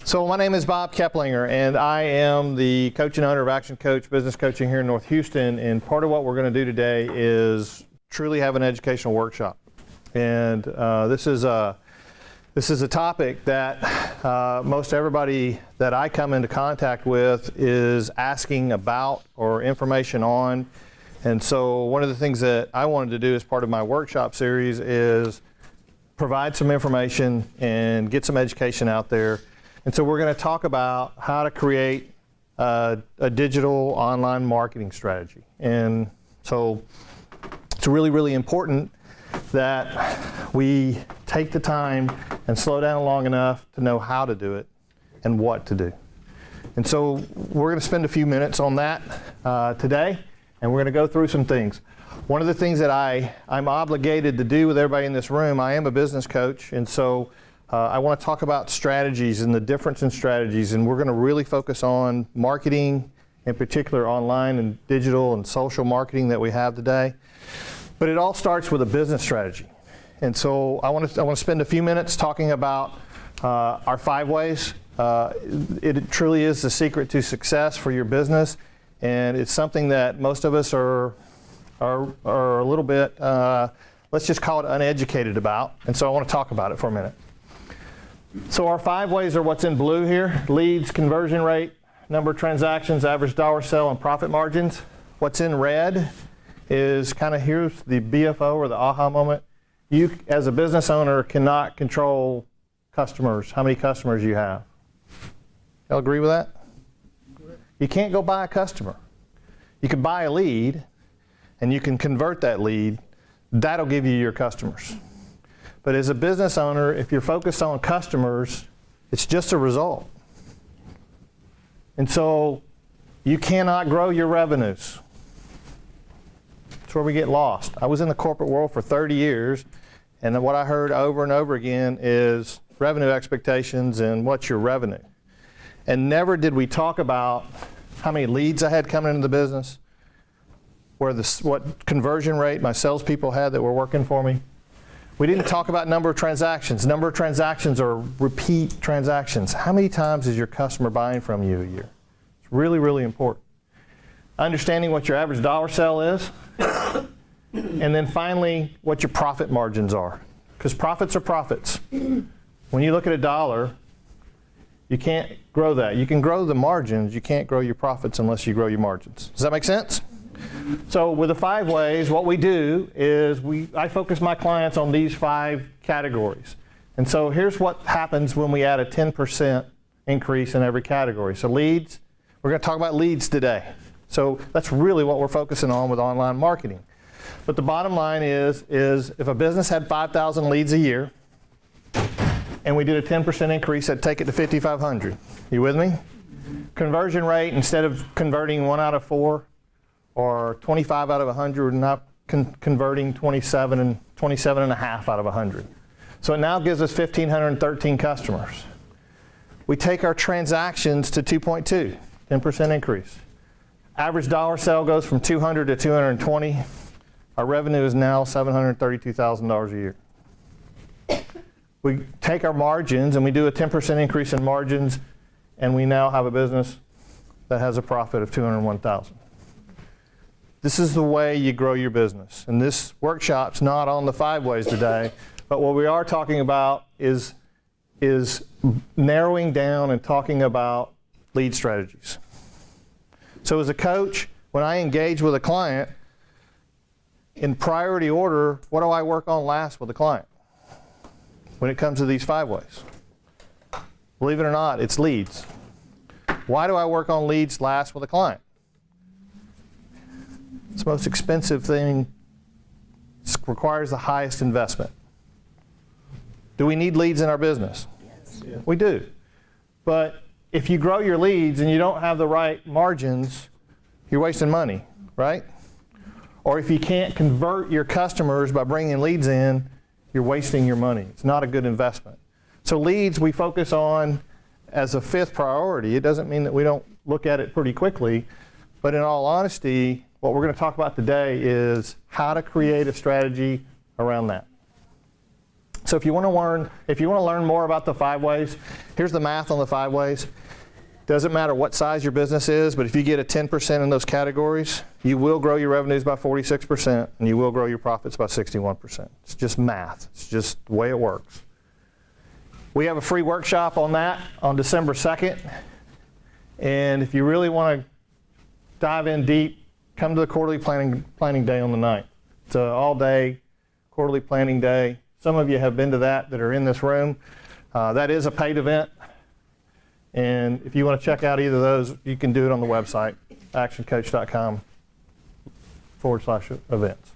So my name is Bob Keplinger, and I am the coach and owner of ActionCOACH Business Coaching here in North Houston. And part of what we're going to do today is truly have an educational workshop. And this is a topic that most everybody that I come into contact with is asking about or information on. And so one of the things that I wanted to do as part of my workshop series is provide some information and get some education out there. And so we're going to talk about how to create a digital online marketing strategy. And so it's really, really important that we take the time and slow down long enough to know how to do it and what to do. And so we're going to spend a few minutes on that today, and we're going to go through some things. One of the things that I'm obligated to do with everybody in this room, I am a business coach, and so I want to talk about strategies and the difference in strategies, and we're going to really focus on marketing, in particular online and digital and social marketing that we have today. But it all starts with a business strategy. And so I want to spend a few minutes talking about our 5 ways. It truly is the secret to success for your business, and it's something that most of us are a little bit, let's just call it uneducated about. And so I want to talk about it for a minute. So our 5 ways are what's in blue here: leads, conversion rate, number of transactions, average dollar sale, and profit margins. What's in red is kind of here's the BFO or the aha moment. You as a business owner cannot control customers, how many customers you have. Y'all agree with that? You can't go buy a customer. You can buy a lead and you can convert that lead. That'll give you your customers. But as a business owner, if you're focused on customers, it's just a result. And so you cannot grow your revenues. That's where we get lost. I was in the corporate world for 30 years, and what I heard over and over again is revenue expectations and what's your revenue. And never did we talk about how many leads I had coming into the business, what conversion rate my salespeople had that were working for me. We didn't talk about number of transactions. Number of transactions are repeat transactions. How many times is your customer buying from you a year? It's really, really important. Understanding what your average dollar sale is, and then finally what your profit margins are. Because profits are profits. When you look at a dollar, you can't grow that. You can grow the margins, you can't grow your profits unless you grow your margins. Does that make sense? So with the 5 ways, what we do is I focus my clients on these 5 categories. And so here's what happens when we add a 10% increase in every category. So leads, we're going to talk about leads today. So that's really what we're focusing on with online marketing. But the bottom line is if a business had 5,000 leads a year and we did a 10% increase, that'd take it to 5,500. You with me? Conversion rate, instead of converting 1 out of 4, or 25 out of 100, we're now converting 27 and a half out of 100. So it now gives us 1,513 customers. We take our transactions to 2.2, 10% increase. Average dollar sale goes from 200 to 220. Our revenue is now $732,000 a year. We take our margins and we do a 10% increase in margins, and we now have a business that has a profit of $201,000. This is the way you grow your business. And this workshop's not on the 5 ways today, but what we are talking about is narrowing down and talking about lead strategies. So as a coach, when I engage with a client, in priority order, what do I work on last with the client when it comes to these 5 ways? Believe it or not, it's leads. Why do I work on leads last with a client? It's the most expensive thing. It requires the highest investment. Do we need leads in our business? Yes. Yeah. We do. But if you grow your leads and you don't have the right margins, you're wasting money, right? Or if you can't convert your customers by bringing leads in, you're wasting your money. It's not a good investment. So leads we focus on as a 5th priority. It doesn't mean that we don't look at it pretty quickly, but in all honesty, what we're going to talk about today is how to create a strategy around that. So if you want to learn more about the 5 ways, here's the math on the 5 ways. Doesn't matter what size your business is, but if you get a 10% in those categories, you will grow your revenues by 46% and you will grow your profits by 61%. It's just math. It's just the way it works. We have a free workshop on that on December 2nd. And if you really want to dive in deep, come to the quarterly planning day on the 9th. It's an all-day quarterly planning day. Some of you have been to that are in this room. That is a paid event. And if you want to check out either of those, you can do it on the website, actioncoach.com/events.